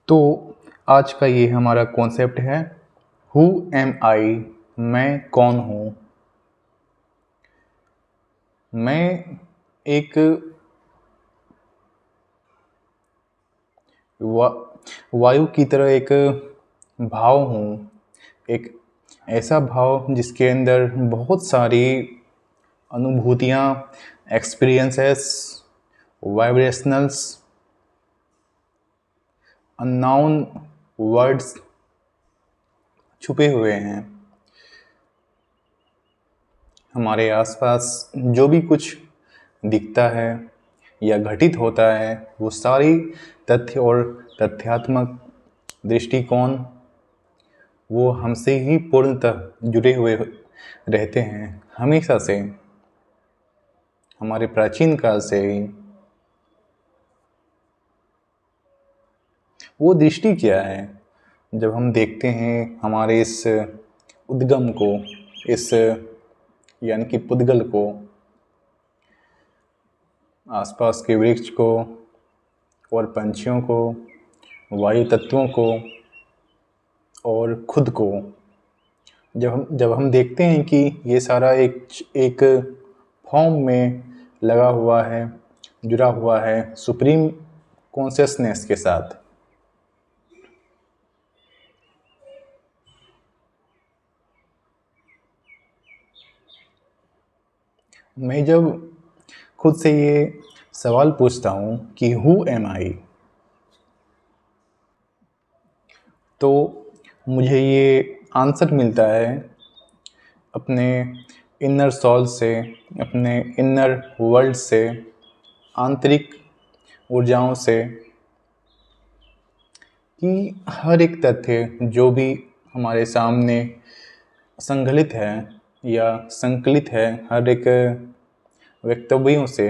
तो आज का ये हमारा कॉन्सेप्ट है हु एम आई, मैं कौन हूँ। मैं एक वायु की तरह एक भाव हूँ, एक ऐसा भाव जिसके अंदर बहुत सारी अनुभूतियाँ, एक्सपीरियंसेस, वाइब्रेशनल्स, अननोन वर्ड्स छुपे हुए हैं। हमारे आसपास जो भी कुछ दिखता है या घटित होता है वो सारी तथ्य और तथ्यात्मक दृष्टिकोण वो हमसे ही पूर्णतः जुड़े हुए रहते हैं। हमेशा से, हमारे प्राचीन काल से ही। वो दृष्टि क्या है? जब हम देखते हैं हमारे इस उद्गम को, इस यानी कि पुद्गल को, आसपास के वृक्ष को और पंछियों को, वायु तत्वों को और खुद को, जब हम देखते हैं कि ये सारा एक फॉर्म में लगा हुआ है, जुड़ा हुआ है सुप्रीम कॉन्शियसनेस के साथ। मैं जब खुद से ये सवाल पूछता हूँ कि हु एम आई, तो मुझे ये आंसर मिलता है अपने इनर सोल से, अपने इनर वर्ल्ड से, आंतरिक ऊर्जाओं से, कि हर एक तथ्य जो भी हमारे सामने संकलित है या संकलित है, हर एक वक्तव्यों से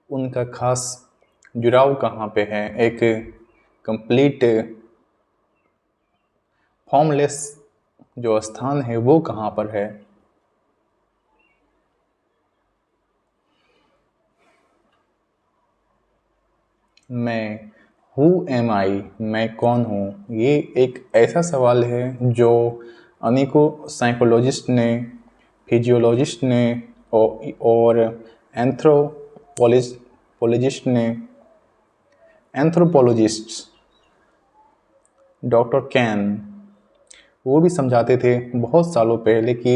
उनका खास जुड़ाव कहाँ पे है, एक कंप्लीट फॉर्मलेस जो स्थान है वो कहाँ पर है। मैं हु एम आई, मैं कौन हूँ, ये एक ऐसा सवाल है जो अनेकों साइकोलॉजिस्ट ने, फिजियोलॉजिस्ट ने और एंथ्रोपोलॉजिस्ट ने, एंथ्रोपोलॉजिस्ट्स, डॉक्टर कैन, वो भी समझाते थे बहुत सालों पहले कि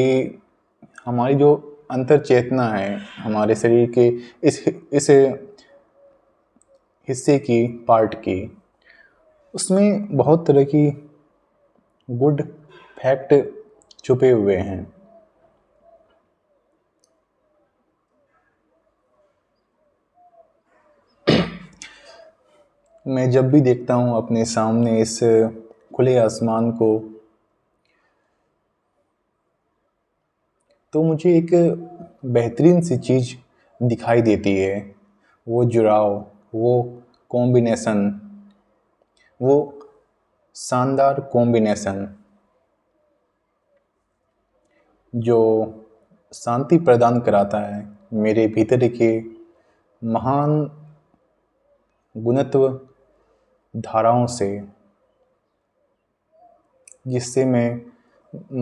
हमारी जो अंतर चेतना है, हमारे शरीर के इस हिस्से की, पार्ट की, उसमें बहुत तरह की गुड फैक्ट छुपे हुए हैं। मैं जब भी देखता हूँ अपने सामने इस खुले आसमान को, तो मुझे एक बेहतरीन सी चीज़ दिखाई देती है। वो जुड़ाव, वो कॉम्बिनेशन, वो शानदार कॉम्बिनेशन जो शांति प्रदान कराता है मेरे भीतर के महान गुणत्व धाराओं से, जिससे मैं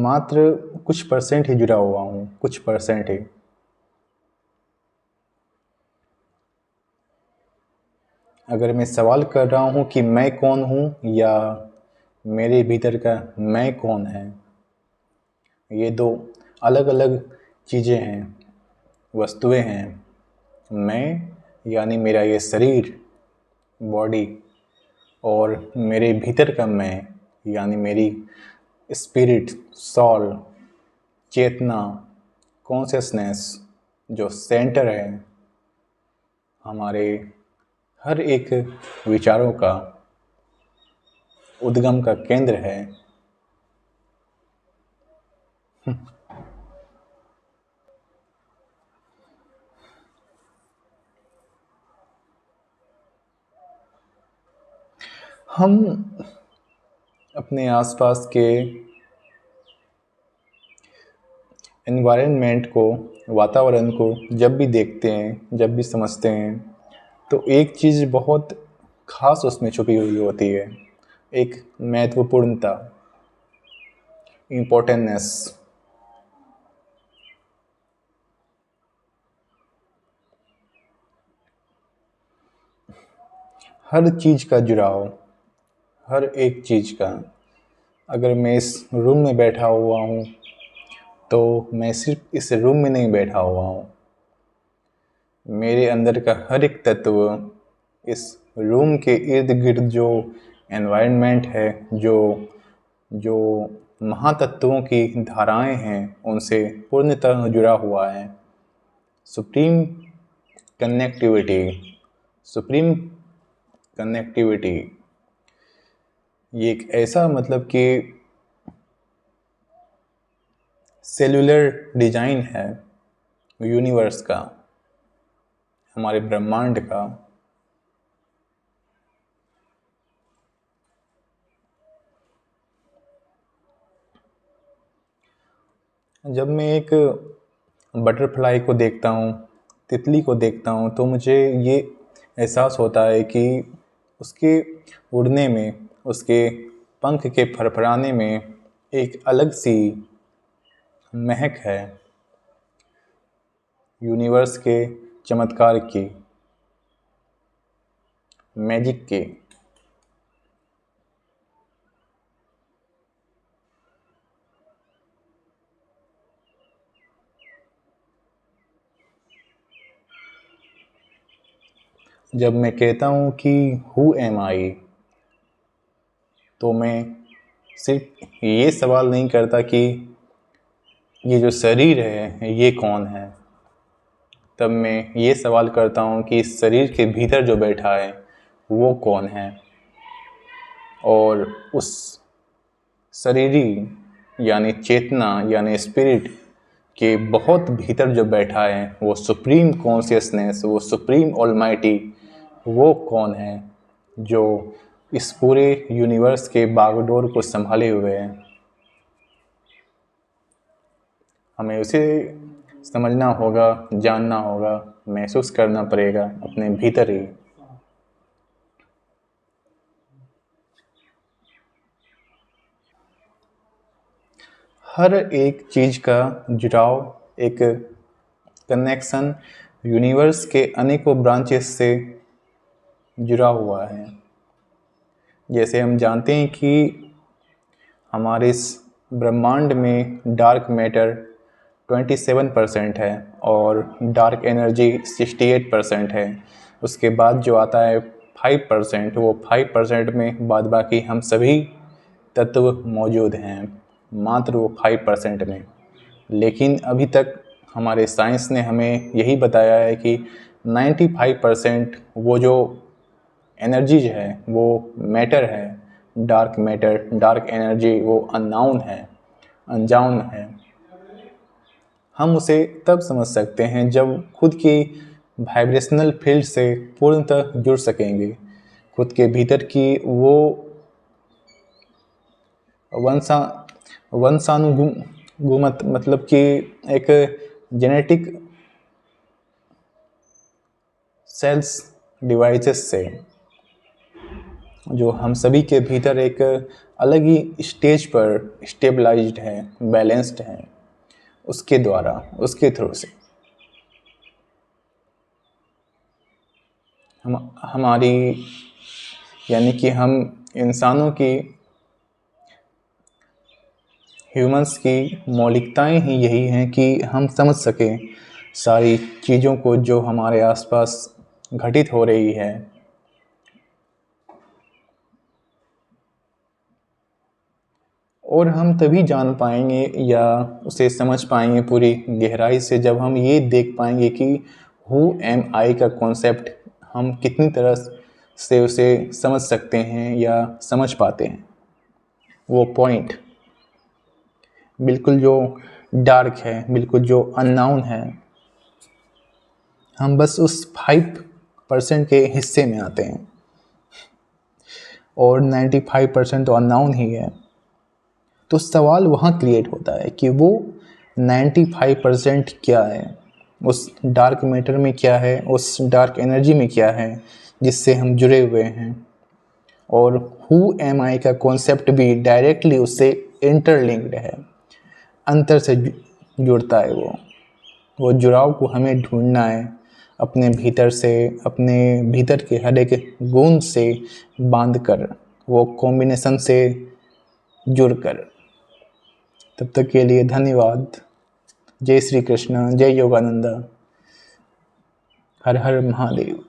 मात्र कुछ परसेंट ही जुड़ा हुआ हूँ, कुछ परसेंट ही। अगर मैं सवाल कर रहा हूँ कि मैं कौन हूँ या मेरे भीतर का मैं कौन है, ये दो अलग अलग चीज़ें हैं, वस्तुएं हैं। मैं यानी मेरा ये शरीर, बॉडी, और मेरे भीतर का मैं यानी मेरी स्पिरिट, सॉल, चेतना, कॉन्शियसनेस, जो सेंटर है हमारे हर एक विचारों का, उद्गम का केंद्र है। हम अपने आसपास के एनवायरनमेंट को, वातावरण को जब भी देखते हैं, जब भी समझते हैं, तो एक चीज़ बहुत खास उसमें छुपी हुई होती है, एक महत्वपूर्णता, इम्पोर्टेंटनेस। हर चीज़ का जुड़ाव, हर एक चीज़ का। अगर मैं इस रूम में बैठा हुआ हूँ तो मैं सिर्फ इस रूम में नहीं बैठा हुआ हूँ, मेरे अंदर का हर एक तत्व इस रूम के इर्द गिर्द जो एनवायरनमेंट है, जो जो महातत्वों की धाराएं हैं, उनसे पूर्णतः जुड़ा हुआ है। सुप्रीम कनेक्टिविटी, सुप्रीम कनेक्टिविटी, ये एक ऐसा मतलब कि सेलुलर डिजाइन है यूनिवर्स का, हमारे ब्रह्मांड का। जब मैं एक बटरफ्लाई को देखता हूँ, तितली को देखता हूँ, तो मुझे ये एहसास होता है कि उसके उड़ने में, उसके पंख के फड़फड़ाने में एक अलग सी महक है यूनिवर्स के चमत्कार की, मैजिक की। जब मैं कहता हूँ कि हु एम आई, तो मैं सिर्फ ये सवाल नहीं करता कि ये जो शरीर है ये कौन है। तब मैं ये सवाल करता हूँ कि इस शरीर के भीतर जो बैठा है वो कौन है, और उस शरीरी यानी चेतना यानी स्पिरिट के बहुत भीतर जो बैठा है वो सुप्रीम कॉन्शियसनेस, वो सुप्रीम ऑलमाइटी, वो कौन है जो इस पूरे यूनिवर्स के बागडोर को संभाले हुए है। हमें उसे समझना होगा, जानना होगा, महसूस करना पड़ेगा अपने भीतर ही। हर एक चीज़ का जुड़ाव, एक कनेक्शन यूनिवर्स के अनेकों ब्रांचेस से जुड़ा हुआ है। जैसे हम जानते हैं कि हमारे इस ब्रह्मांड में डार्क मैटर 27% है और डार्क एनर्जी 68% है। उसके बाद जो आता है 5%, वो 5% में बाद बाकी हम सभी तत्व मौजूद हैं, मात्र वो 5% में। लेकिन अभी तक हमारे साइंस ने हमें यही बताया है कि 95% वो जो एनर्जी है वो मैटर है, डार्क मैटर, डार्क एनर्जी, वो अननोन है, अनजान है। हम उसे तब समझ सकते हैं जब खुद की वाइब्रेशनल फील्ड से पूर्णतः जुड़ सकेंगे, खुद के भीतर की वो वंशानुगुमत मतलब कि एक जेनेटिक सेल्स डिवाइसेस से, जो हम सभी के भीतर एक अलग ही स्टेज पर स्टेबलाइज्ड है, बैलेंस्ड है, उसके द्वारा, उसके थ्रू से हमारी यानी कि हम इंसानों की, ह्यूमंस की मौलिकताएं ही यही हैं कि हम समझ सकें सारी चीज़ों को जो हमारे आसपास घटित हो रही है। और हम तभी जान पाएंगे या उसे समझ पाएंगे पूरी गहराई से जब हम ये देख पाएंगे कि हु एम आई का कॉन्सेप्ट हम कितनी तरह से उसे समझ सकते हैं या समझ पाते हैं। वो पॉइंट बिल्कुल जो डार्क है, बिल्कुल जो अननोन है, हम बस उस 5% के हिस्से में आते हैं और 95% तो अननोन ही है। तो सवाल वहाँ क्रिएट होता है कि वो 95% क्या है, उस डार्क मैटर में क्या है, उस डार्क एनर्जी में क्या है, जिससे हम जुड़े हुए हैं। और हु एम आई का कॉन्सेप्ट भी डायरेक्टली उससे इंटरलिंक्ड है, अंतर से जुड़ता है। वो जुड़ाव को हमें ढूंढना है अपने भीतर से, अपने भीतर के हर एक गुण से बांध कर, वो कॉम्बिनेशन से जुड़कर। तब तक के लिए धन्यवाद। जय श्री कृष्ण, जय योगानंदा, हर हर महादेव।